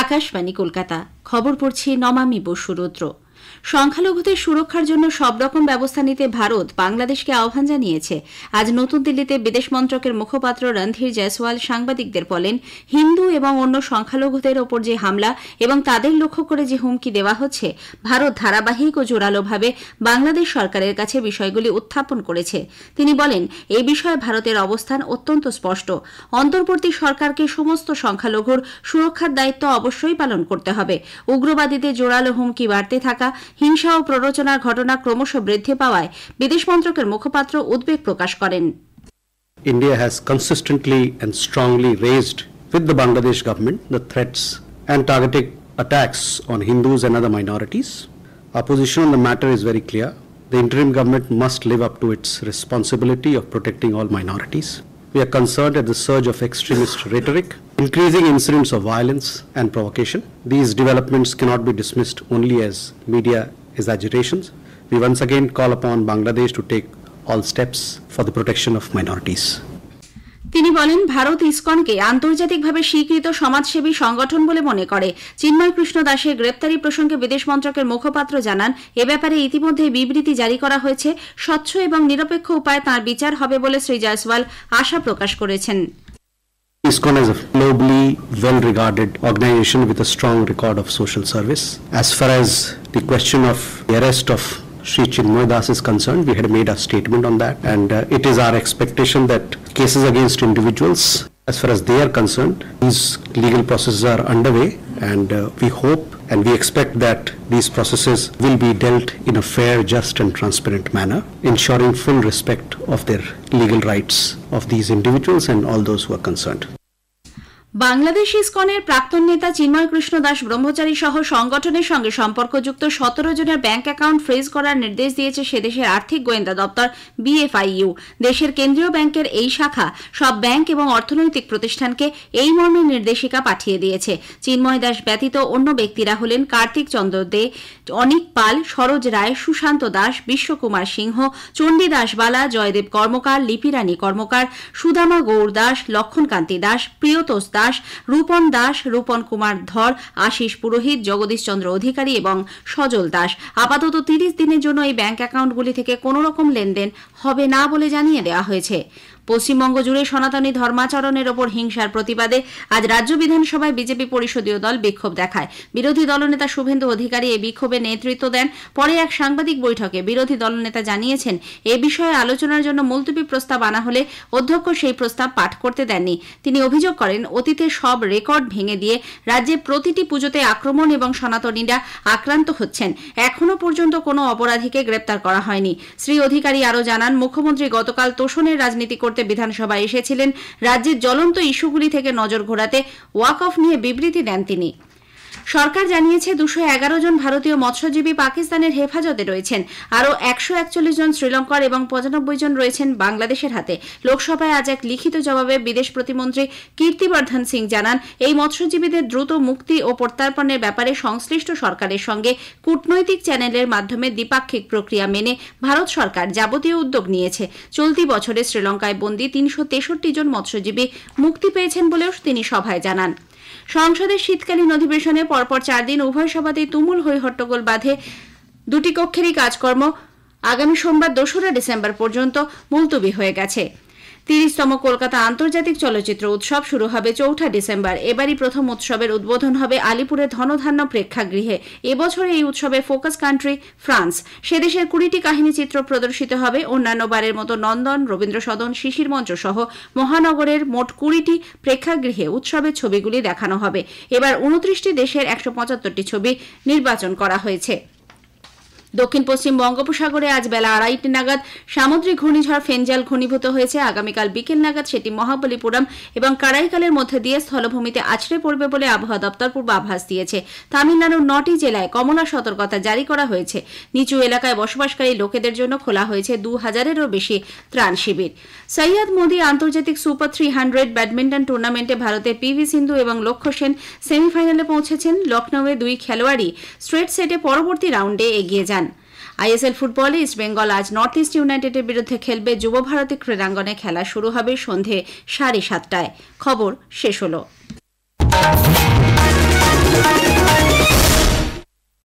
আকাশবাণী কলকাতা। খবর পড়ছি নমামি বসু রুদ্র। সংখ্যালঘুদের সুরক্ষার জন্য সব রকম ব্যবস্থা নিতে ভারত বাংলাদেশকে আহ্বান জানিয়েছে। আজ নতুন দিল্লিতে বিদেশ মন্ত্রকের মুখপাত্র রণধীর জয়সওয়াল সাংবাদিকদের বলেন, হিন্দু এবং অন্য সংখ্যালঘুদের ওপর যে হামলা এবং তাদের লক্ষ্য করে যে হুমকি দেওয়া হচ্ছে, ভারত ধারাবাহিক ও জোরালোভাবে বাংলাদেশ সরকারের কাছে বিষয়গুলি উত্থাপন করেছে। তিনি বলেন, এই বিষয়ে ভারতের অবস্থান অত্যন্ত স্পষ্ট। অন্তর্বর্তী সরকারকে সমস্ত সংখ্যালঘুর সুরক্ষার দায়িত্ব অবশ্যই পালন করতে হবে। উগ্রবাদীদের জোরালো হুমকি বাড়তে থাকা, হিংসা ও প্ররোচনার ঘটনা ক্রমশ বৃদ্ধি পাওয়ায় বিদেশ মন্ত্রকের মুখপাত্র উদ্বেগ প্রকাশ করেন। India has consistently and strongly raised with the Bangladesh government the threats and targeted attacks on Hindus and other minorities. Our position on the matter is very clear. The interim government must live up to its responsibility of protecting all minorities. We are concerned at the surge of extremist rhetoric, increasing incidents of violence and provocation. These developments cannot be dismissed only as media exaggerations. We once again call upon Bangladesh to take all steps for the protection of minorities. তিনি বলেন, ভারত ইসকনকে আন্তর্জাতিকভাবে স্বীকৃত সমাজসেবী সংগঠন বলে মনে করে। চিন্ময় কৃষ্ণ দাসের গ্রেপ্তারি প্রসঙ্গে বিদেশ মন্ত্রকের মুখপাত্র জানান, এ ব্যাপারে ইতিমধ্যে বিবৃতি জারি করা হয়েছে। স্বচ্ছ এবং নিরপেক্ষ উপায়ে তাঁর বিচার হবে বলে শ্রী জয়সওয়াল আশা প্রকাশ করেছেন। ISKCON is a globally well-regarded organization with a strong record of social service. As far as the question of the arrest of Sri Chinmoy Das is concerned, we had made a statement on that, and it is our expectation that cases against individuals, as far as they are concerned, these legal processes are underway, and we hope and we expect that these processes will be dealt in a fair, just and transparent manner, ensuring full respect of their legal rights of these individuals and all those who are concerned. Bangladesh ইসকনের প্রাক্তন নেতা চিন্ময় কৃষ্ণ দাস ব্রহ্মচারী সহ সংগঠনের সঙ্গে সম্পর্কযুক্ত 17 জনের bank account freeze করার নির্দেশ দিয়েছে সেদেশের আর্থিক গোয়েন্দা দপ্তর BFIU। দেশের কেন্দ্রীয় ব্যাংকের এই শাখা সব ব্যাংক এবং অর্থনৈতিক প্রতিষ্ঠানকে এই মর্মে নির্দেশিকা পাঠিয়ে দিয়েছে। চিন্ময় দাস ব্যতীত অন্য ব্যক্তিরা হলেন কার্তিক চন্দ্র দে, অনিক পাল, সরোজ রায়, সুশান্ত দাস, বিশ্বকুমার সিংহ, চণ্ডী দাস বালা, জয়দেব কর্মকার, লিপিরানী কর্মকার, সুদামা গৌর দাস, লক্ষণকান্তি দাস, প্রিয়তোষ দাস, রূপন দাস, রূপন কুমার ধর, আশিস পুরোহিত, জগদীশ চন্দ্র অধিকারী এবং সজল দাস। আপাতত 30 দিনের জন্য এই ব্যাংক অ্যাকাউন্টগুলি থেকে কোনো রকম লেনদেন হবে না বলে জানিয়ে দেওয়া হয়েছে। পশ্চিমবঙ্গ জুড়ে সনাতনী ধর্মাচরণের ওপর হিংসার প্রতিবাদে আজ রাজ্য বিধানসভায় বিজেপি পরিষদীয় দল বিক্ষোভ দেখায়। বিরোধী দলনেতা শুভেন্দু অধিকারী এই বিক্ষোভে নেতৃত্ব দেন। পরে এক সাংবাদিক বৈঠকে বিরোধী দলনেতা জানিয়েছেন, এ বিষয়ে আলোচনার জন্য মুলতবি প্রস্তাব আনা হলে অধ্যক্ষ সেই প্রস্তাব পাঠ করতে দেননি। তিনি অভিযোগ করেন, অতীতে সব রেকর্ড ভেঙে দিয়ে রাজ্যে প্রতিটি পুজোতে আক্রমণ এবং সনাতনীরা আক্রান্ত হচ্ছেন। এখনো পর্যন্ত কোনো অপরাধীকে গ্রেপ্তার করা হয়নি। শ্রী অধিকারী আরও জানান, মুখ্যমন্ত্রী গতকাল তোষণের রাজনীতি করতে বিধানসভায় এসেছিলেন। রাজ্যের জ্বলন্ত ইস্যুগুলি থেকে নজর ঘোরাতে ওয়াক অফ নিয়ে বিবৃতি দেন তিনি। সরকার জানিয়েছে 211 জন ভারতীয় মৎস্যজীবী পাকিস্তানের হেফাজতে রয়েছেন। আরও 141 জন শ্রীলঙ্কার এবং 95 জন রয়েছেন বাংলাদেশের হাতে। লোকসভায় আজ এক লিখিত জবাবে বিদেশ প্রতিমন্ত্রী কীর্তিবর্ধন সিং জানান, এই মৎস্যজীবীদের দ্রুত মুক্তি ও প্রত্যর্পণের ব্যাপারে সংশ্লিষ্ট সরকারের সঙ্গে কূটনৈতিক চ্যানেলের মাধ্যমে দ্বিপাক্ষিক প্রক্রিয়া মেনে ভারত সরকার যাবতীয় উদ্যোগ নিয়েছে। চলতি বছরে শ্রীলঙ্কায় বন্দী 363 জন মৎস্যজীবী মুক্তি পেয়েছেন বলেও তিনি সভায় জানান। সংসদের শীতকালীন অধিবেশনে পরপর 4 দিন উভয় সভাতেই তুমুল হইহট্টগোল বাধে। দুটি কক্ষেরই কাজকর্ম আগামী সোমবার 2রা ডিসেম্বর পর্যন্ত মুলতবি হয়ে গেছে। 30তম কলকাতা আন্তর্জাতিক চলচ্চিত্র উৎসব শুরু হবে 4ঠা ডিসেম্বর। এবারই প্রথম উৎসবের উদ্বোধন হবে আলিপুরের ধনধান্য প্রেক্ষাগৃহে। এবছর এই উৎসবে ফোকাস কান্ট্রি ফ্রান্স। সেদেশের 20টি কাহিনীচিত্র প্রদর্শিত হবে। অন্যান্য বারের মতো নন্দন, রবীন্দ্র সদন, শিশির মঞ্চ সহ মহানগরের মোট 20টি প্রেক্ষাগৃহে উৎসবের ছবিগুলি দেখানো হবে। এবার 29টি দেশের 175টি ছবি নির্বাচন করা হয়েছে। দক্ষিণ পশ্চিম বঙ্গোপসাগরে আজ বেলা 2:30 নাগাদ সামুদ্রিক ঘূর্ণিঝড় ফেঞ্জাল ঘনীভূত হয়েছে। আগামীকাল বিকেল নাগাদ সেটি মহাবলীপুরম এবং কারাইকালের মধ্যে দিয়ে স্থলভূমিতে আছড়ে পড়বে বলে আবহাওয়া দপ্তর পূর্বাভাস দিয়েছে। তামিলনাড়ুর 9টি জেলায় কমলা সতর্কতা জারি করা হয়েছে। নিচু এলাকায় বসবাসকারী লোকেদের জন্য খোলা হয়েছে 2000-এরও বেশি ত্রাণ শিবির। সৈয়দ মোদি আন্তর্জাতিক সুপার 300 ব্যাডমিন্টন টুর্নামেন্টে ভারতের PV সিন্ধু এবং লক্ষ্য সেন সেমিফাইনালে পৌঁছেছেন। লখনৌয়ে দুই খেলোয়াড়ই স্ট্রেট সেটে পরবর্তী রাউন্ডে এগিয়ে যান। ISL ফুটবলে ইস্টবেঙ্গল আজ নর্থ ইস্ট ইউনাইটেডের বিরুদ্ধে খেলবে। যুব ভারতী ক্রীড়াঙ্গনে খেলা শুরু হবে সন্ধে 7:30টায়। খবর শেষ হলো।